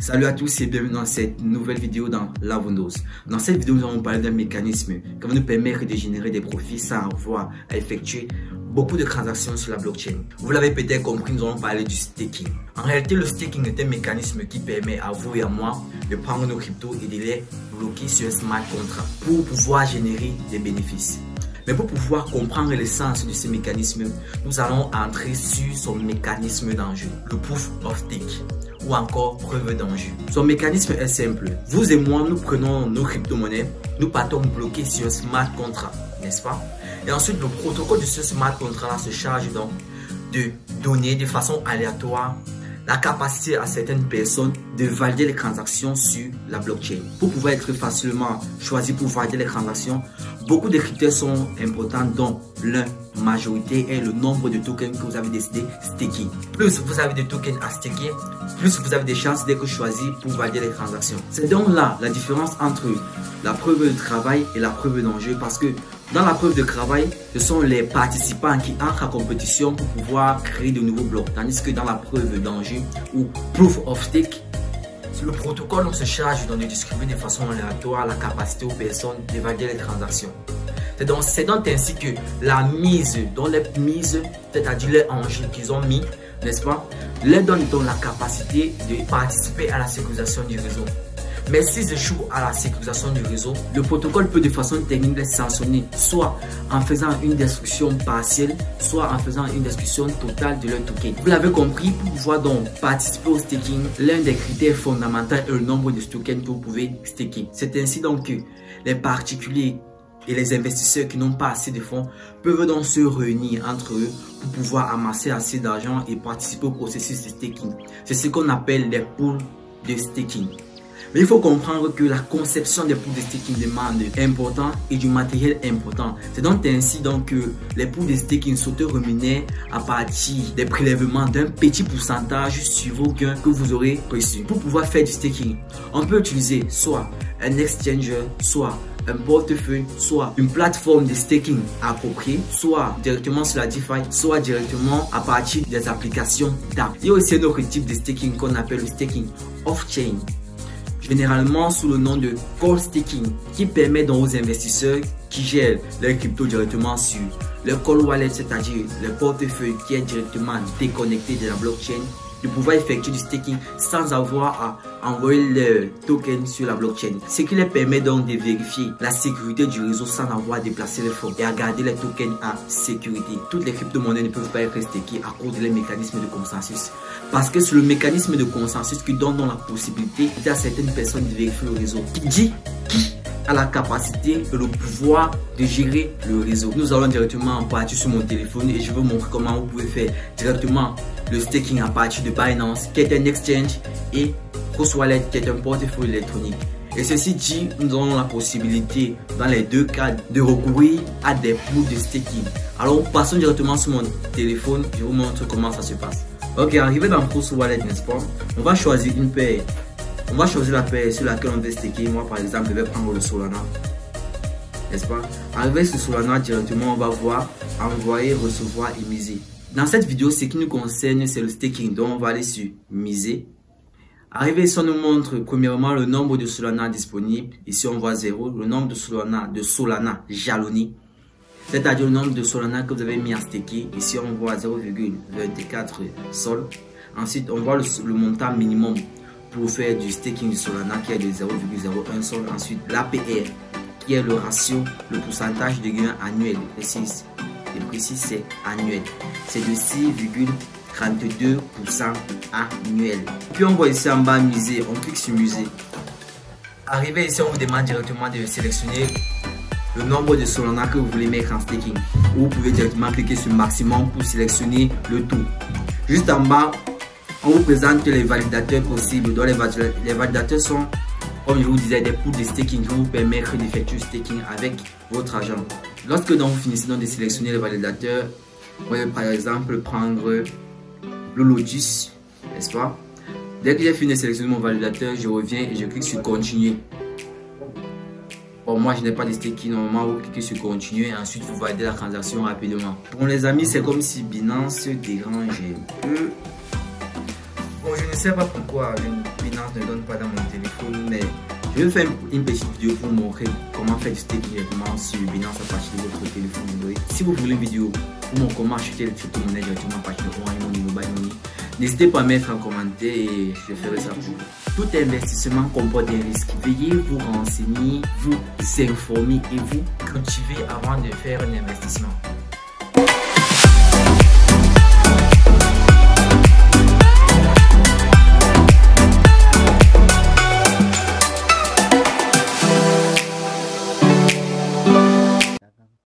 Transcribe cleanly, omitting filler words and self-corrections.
Salut à tous et bienvenue dans cette nouvelle vidéo dans Lavondos. Dans cette vidéo, nous allons parler d'un mécanisme qui va nous permettre de générer des profits sans avoir à effectuer beaucoup de transactions sur la blockchain. Vous l'avez peut-être compris, nous allons parler du staking. En réalité, le staking est un mécanisme qui permet à vous et à moi de prendre nos cryptos et de les bloquer sur un smart contract pour pouvoir générer des bénéfices. Mais pour pouvoir comprendre l'essence de ce mécanisme, nous allons entrer sur son mécanisme d'enjeu, le proof of stake, ou encore preuve d'enjeu. Son mécanisme est simple. Vous et moi, nous prenons nos crypto-monnaies, nous partons bloquer sur un smart contract, n'est-ce pas? Et ensuite, le protocole de ce smart contract se charge donc de donner de façon aléatoire la capacité à certaines personnes de valider les transactions sur la blockchain. Pour pouvoir être facilement choisi pour valider les transactions, beaucoup de critères sont importants, dont la majorité est le nombre de tokens que vous avez décidé de staker. Plus vous avez de tokens à staker, plus vous avez des chances d'être choisi pour valider les transactions. C'est donc là la différence entre la preuve de travail et la preuve d'enjeu, parce que dans la preuve de travail, ce sont les participants qui entrent en compétition pour pouvoir créer de nouveaux blocs. Tandis que dans la preuve d'enjeu ou proof of stake, le protocole on se charge de distribuer de façon aléatoire la capacité aux personnes de valider les transactions. C'est donc ainsi que la mise, c'est-à-dire les enjeux qu'ils ont mis, n'est-ce pas, leur donne donc la capacité de participer à la sécurisation du réseau. Mais s'ils échouent à la sécurisation du réseau, le protocole peut de façon technique les sanctionner, soit en faisant une destruction partielle, soit en faisant une destruction totale de leur token. Vous l'avez compris, pour pouvoir donc participer au staking, l'un des critères fondamentaux est le nombre de tokens que vous pouvez staker. C'est ainsi donc que les particuliers et les investisseurs qui n'ont pas assez de fonds peuvent donc se réunir entre eux pour pouvoir amasser assez d'argent et participer au processus de staking. C'est ce qu'on appelle les pools de staking. Mais il faut comprendre que la conception des pools de staking demande important et du matériel important. C'est donc ainsi donc que les pools de staking s'auto-rémunèrent à partir des prélèvements d'un petit pourcentage sur vos gains que vous aurez reçus. Pour pouvoir faire du staking, on peut utiliser soit un exchanger, soit un portefeuille, soit une plateforme de staking appropriée, soit directement sur la DeFi, soit directement à partir des applications d'app. Il y a aussi un autre type de staking qu'on appelle le staking off-chain, généralement sous le nom de cold staking, qui permet donc aux investisseurs qui gèrent leurs cryptos directement sur le cold wallet, c'est-à-dire le portefeuille qui est directement déconnecté de la blockchain, de pouvoir effectuer du staking sans avoir à envoyer leurs tokens sur la blockchain. Ce qui leur permet donc de vérifier la sécurité du réseau sans avoir à déplacer les fonds et à garder les tokens en sécurité. Toutes les crypto-monnaies ne peuvent pas être stakées à cause des mécanismes de consensus. Parce que c'est le mécanisme de consensus qui donne donc la possibilité à certaines personnes de vérifier le réseau. Qui dit qui a la capacité et le pouvoir de gérer le réseau. Nous allons directement partir sur mon téléphone et je vais vous montrer comment vous pouvez faire directement le staking à partir de Binance, qui est un exchange, et Cross Wallet, qui est un portefeuille électronique. Et ceci dit, nous avons la possibilité dans les deux cas de recourir à des pools de staking. Alors passons directement sur mon téléphone, je vous montre comment ça se passe. Ok, arrivé dans Cross Wallet, n'est-ce pas, on va choisir une paire. On va choisir la paire sur laquelle on veut staker. Moi par exemple, je vais prendre le Solana, n'est-ce pas. Arrivé sur Solana, directement on va voir envoyer, recevoir et miser. Dans cette vidéo, ce qui nous concerne, c'est le staking. Donc on va aller sur miser. Arrivé ici, on nous montre premièrement le nombre de Solana disponible. Ici on voit 0, le nombre de Solana jalonné, c'est-à-dire le nombre de Solana que vous avez mis à staker. Ici on voit 0,24 sol. Ensuite on voit le montant minimum pour faire du staking du Solana, qui est de 0,01 sol. Ensuite l'APR, qui est le ratio, le pourcentage de gain annuel précis. Le précis c'est annuel, c'est de 6,32% annuel. Puis on voit ici en bas miser, on clique sur miser. Arrivé ici, on vous demande directement de sélectionner le nombre de Solana que vous voulez mettre en staking. Ou vous pouvez directement cliquer sur maximum pour sélectionner le tout. Juste en bas, on vous présente les validateurs possibles. Donc les validateurs sont, comme je vous disais, des pools de staking qui vont vous permettre d'effectuer le staking avec votre argent. Lorsque donc vous finissez donc de sélectionner les validateurs, vous pouvez par exemple prendre le Logis, n'est-ce pas. Dès que j'ai fini de sélectionner mon validateur, je reviens et je clique sur continuer. Bon, moi je n'ai pas de staking, normalement vous cliquez sur continuer et ensuite vous validez la transaction rapidement. Bon les amis, c'est comme si Binance dérange un peu. Bon, je ne sais pas pourquoi Binance Binance ne donne pas dans mon téléphone, mais je vais faire une petite vidéo pour vous montrer comment faire du staking directement sur Binance à partir de votre téléphone Android. Si vous voulez une vidéo pour montrer comment acheter les crypto-monnaies directement à partir de Orange Money, Mobile Money, n'hésitez pas à mettre un commentaire et je ferai ça pour vous. Tout investissement comporte des risques. Veuillez vous renseigner, vous informer et vous cultiver avant de faire un investissement.